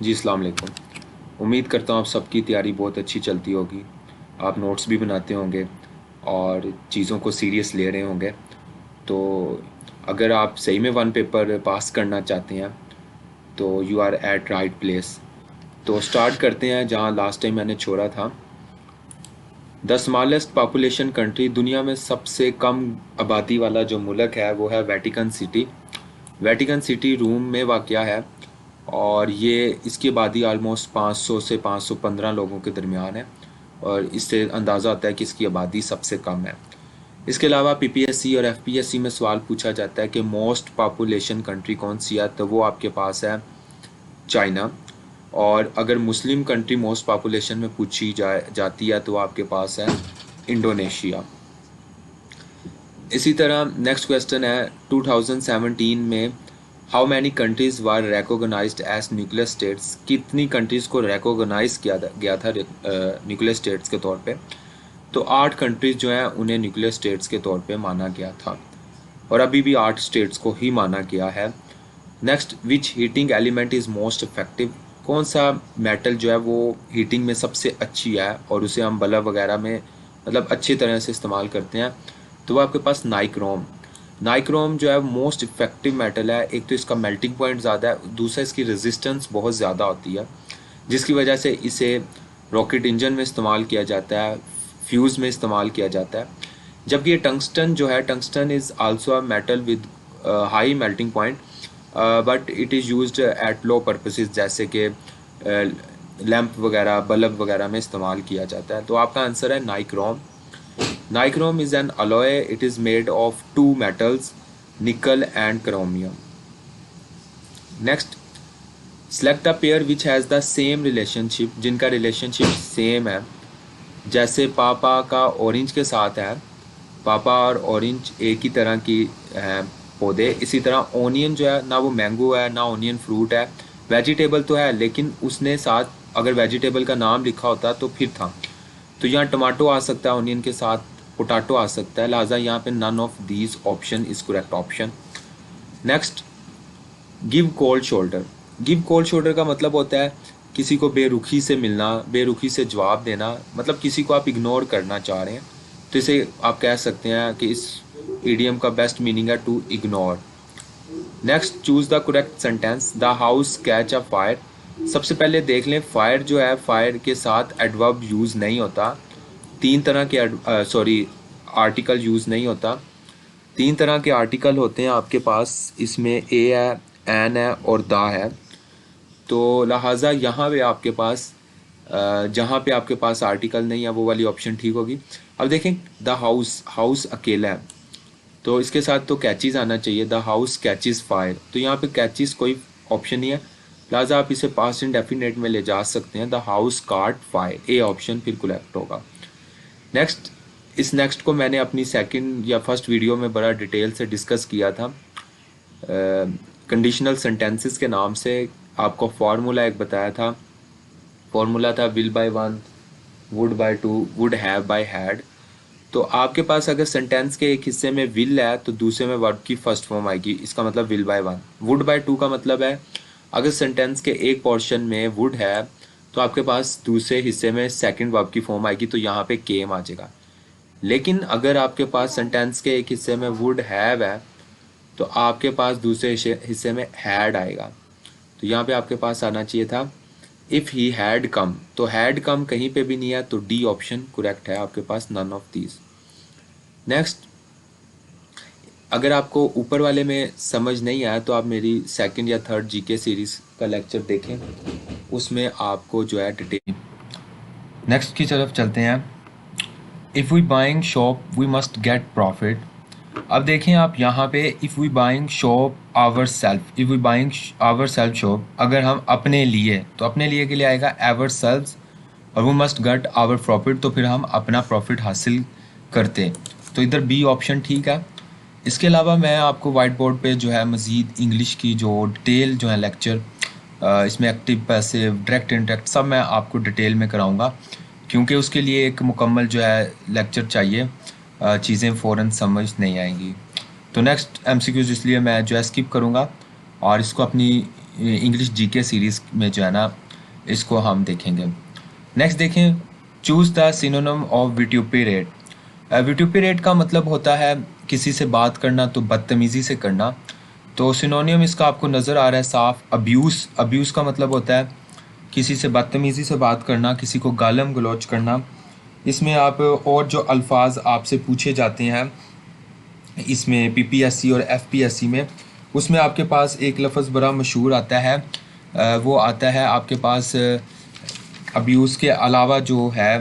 जी अस्सलाम वालेकुम। उम्मीद करता हूँ आप सबकी तैयारी बहुत अच्छी चलती होगी। आप नोट्स भी बनाते होंगे और चीज़ों को सीरियस ले रहे होंगे। तो अगर आप सही में वन पेपर पास करना चाहते हैं तो you are at right place. तो स्टार्ट करते हैं जहाँ लास्ट टाइम मैंने छोड़ा था। द स्मॉलेस्ट पॉपुलेशन कंट्री, दुनिया में सबसे कम आबादी वाला जो मुल्क है वो है वेटिकन सिटी। वेटिकन सिटी रोम में वाक़या है और ये इसकी आबादी आलमोस्ट 500 से 515 लोगों के दरमियान है और इससे अंदाज़ा होता है कि इसकी आबादी सबसे कम है। इसके अलावा पीपीएससी और एफपीएससी में सवाल पूछा जाता है कि मोस्ट पॉपुलेशन कंट्री कौन सी है, तो वो आपके पास है चाइना। और अगर मुस्लिम कंट्री मोस्ट पॉपुलेशन में पूछी जाती है तो आपके पास है इंडोनेशिया। इसी तरह नेक्स्ट क्वेश्चन है 2017 में how many countries were recognized as nuclear states, कितनी कंट्रीज़ को रिकॉग्नाइज किया गया था न्यूक्लियर स्टेट्स के तौर पे। तो 8 कंट्रीज़ जो हैं उन्हें न्यूक्लियर स्टेट्स के तौर पे माना गया था और अभी भी 8 स्टेट्स को ही माना गया है। Next, which heating element is most effective, कौन सा मेटल जो है वो हीटिंग में सबसे अच्छी है और उसे हम बल्ब वगैरह में मतलब अच्छी तरह से इस्तेमाल करते हैं। तो वो आपके पास नाइक्रोम। नाइक्रोम जो है मोस्ट इफेक्टिव मेटल है। एक तो इसका मेल्टिंग पॉइंट ज़्यादा है, दूसरा इसकी रेजिस्टेंस बहुत ज़्यादा होती है जिसकी वजह से इसे रॉकेट इंजन में इस्तेमाल किया जाता है, फ्यूज़ में इस्तेमाल किया जाता है। जबकि ये टंगस्टन जो है, tungsten is also a metal with high melting point but it is used at low purposes, जैसे कि लैंप वगैरह बल्ब वगैरह में इस्तेमाल किया जाता है। तो आपका आंसर है nichrome. Nichrome is an alloy. It is made of two metals, nickel and chromium. Next, select a pair which has the same relationship, जिनका relationship same है। जैसे पापा का ऑरेंज के साथ है, पापा और ऑरेंज एक ही तरह की है पौधे। इसी तरह ओनियन जो है, ना वो मैंगो है ना ओनियन फ्रूट है, वेजिटेबल तो है लेकिन उसने साथ अगर वेजिटेबल का नाम लिखा होता तो फिर था। तो यहाँ टमाटो आ सकता है ओनियन के साथ, पोटैटो आ सकता है, लिहाजा यहाँ पे none of these option is correct option. Next, give cold shoulder. Give cold shoulder का मतलब होता है किसी को बेरुखी से मिलना, बेरुखी से जवाब देना, मतलब किसी को आप इग्नोर करना चाह रहे हैं तो इसे आप कह सकते हैं कि इस ईडियम का बेस्ट मीनिंग है to ignore. Next, choose the correct sentence. The house catch a fire. सबसे पहले देख लें, फायर जो है फायर के साथ एडवर्ब यूज़ नहीं होता। तीन तरह के आर्टिकल यूज़ नहीं होता। तीन तरह के आर्टिकल होते हैं आपके पास, इसमें ए है, एन है और दा है। तो लिहाजा यहाँ पे आपके पास जहाँ पे आपके पास आर्टिकल नहीं है वो वाली ऑप्शन ठीक होगी। अब देखें, द हाउस, हाउस अकेला है तो इसके साथ तो कैचीज़ आना चाहिए, द हाउस कैचीज़ फायर। तो यहाँ पे कैचीज़ कोई ऑप्शन नहीं है, लिहाजा आप इसे पास्ट इंडेफिनिट में ले जा सकते हैं, द हाउस काट फायर, ए ऑप्शन फिर करेक्ट होगा। नेक्स्ट, इस नेक्स्ट को मैंने अपनी सेकंड या फर्स्ट वीडियो में बड़ा डिटेल से डिस्कस किया था कंडीशनल सेंटेंसेस के नाम से। आपको फार्मूला एक बताया था, फार्मूला था will by one, would by two, would have by had. तो आपके पास अगर सेंटेंस के एक हिस्से में विल है तो दूसरे में वर्ब की फर्स्ट फॉर्म आएगी, इसका मतलब will by one. Would by to का मतलब है अगर सेंटेंस के एक पोर्शन में वुड है तो आपके पास दूसरे हिस्से में सेकंड वर्ब की फॉर्म आएगी, तो यहाँ पे केम आ जाएगा। लेकिन अगर आपके पास सेंटेंस के एक हिस्से में वुड हैव है तो आपके पास दूसरे हिस्से में हैड आएगा। तो यहाँ पे आपके पास आना चाहिए था इफ़ ही हैड कम। तो हैड कम कहीं पे भी नहीं है, तो डी ऑप्शन करेक्ट है आपके पास, नन ऑफ दीज। नेक्स्ट, अगर आपको ऊपर वाले में समझ नहीं आया तो आप मेरी सेकंड या थर्ड जीके सीरीज़ का लेक्चर देखें, उसमें आपको जो है डिटेल। नेक्स्ट की तरफ चलते हैं। If we buying shop we must get profit. अब देखें आप यहाँ पे, if we buying shop our self, if we buying our self shop, अगर हम अपने लिए, तो अपने लिए के लिए आएगा एवर सेल्फ, और वो मस्ट गेट आवर प्रॉफिट, तो फिर हम अपना प्रॉफिट हासिल करते। तो इधर बी ऑप्शन ठीक है। इसके अलावा मैं आपको वाइट बोर्ड पे जो है मज़ीद इंग्लिश की जो डिटेल जो है लेक्चर, इसमें एक्टिव पैसिव डायरेक्ट इंडायरेक्ट सब मैं आपको डिटेल में कराऊंगा, क्योंकि उसके लिए एक मुकम्मल जो है लेक्चर चाहिए, चीज़ें फ़ौरन समझ नहीं आएंगी। तो नेक्स्ट एमसीक्यूज़ इसलिए मैं जो है स्किप करूँगा और इसको अपनी इंग्लिश जीके सीरीज़ में जो है ना इसको हम देखेंगे। नेक्स्ट देखें, चूज़ द सिनोनिम ऑफ विट्यूपिरेट। विट्यूपिरेट का मतलब होता है किसी से बात करना तो बदतमीज़ी से करना। तो सिनोनियम इसका आपको नज़र आ रहा है साफ, अब्यूज़। अब्यूज़ का मतलब होता है किसी से बदतमीज़ी से बात करना, किसी को गालम गलौच करना। इसमें आप और जो अल्फाज आपसे पूछे जाते हैं इसमें पीपीएससी और एफपीएससी में, उसमें आपके पास एक लफ्ज़ बड़ा मशहूर आता है, वो आता है आपके पास अब्यूज़ के अलावा जो है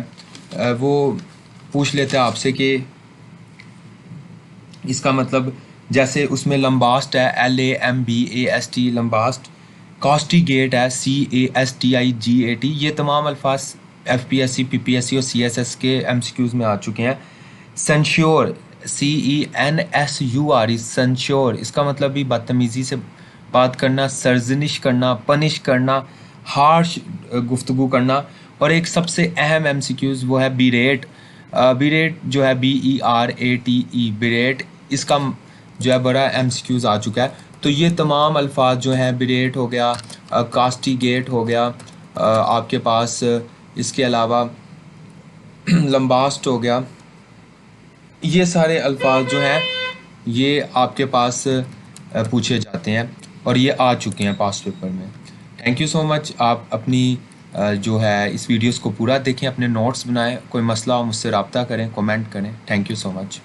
वो पूछ लेते हैं आपसे कि इसका मतलब, जैसे उसमें लम्बास्ट है LAMBAST लम्बास्ट, कास्टिगेट है CASTIGAT। ये तमाम अल्फाज एफपीएससी पीपीएससी और सीएसएस के एमसीक्यूज़ में आ चुके हैं। सेंश्योर CENSUR सेंश्योर, इसका मतलब भी बदतमीज़ी से बात करना, सरजनिश करना, पनिश करना, हार्श गुफ्तगू करना। और एक सबसे अहम एमसीक्यूज़ वो है बिरेट। बिरेट जो है BERATE बिरेट, इसका जो है बड़ा एमसीक्यूज़ आ चुका है। तो ये तमाम अल्फाज जो हैं, बिरेट हो गया, कास्टिगेट हो गया, आपके पास इसके अलावा लम्बास्ट हो गया, ये सारे अल्फाज जो हैं ये आपके पास पूछे जाते हैं और ये आ चुके हैं पास्ट पेपर में। Thank you so much. आप अपनी जो है इस वीडियोस को पूरा देखें, अपने नोट्स बनाएं, कोई मसला हो मुझसे रब्ता करें, कमेंट करें। Thank you so much.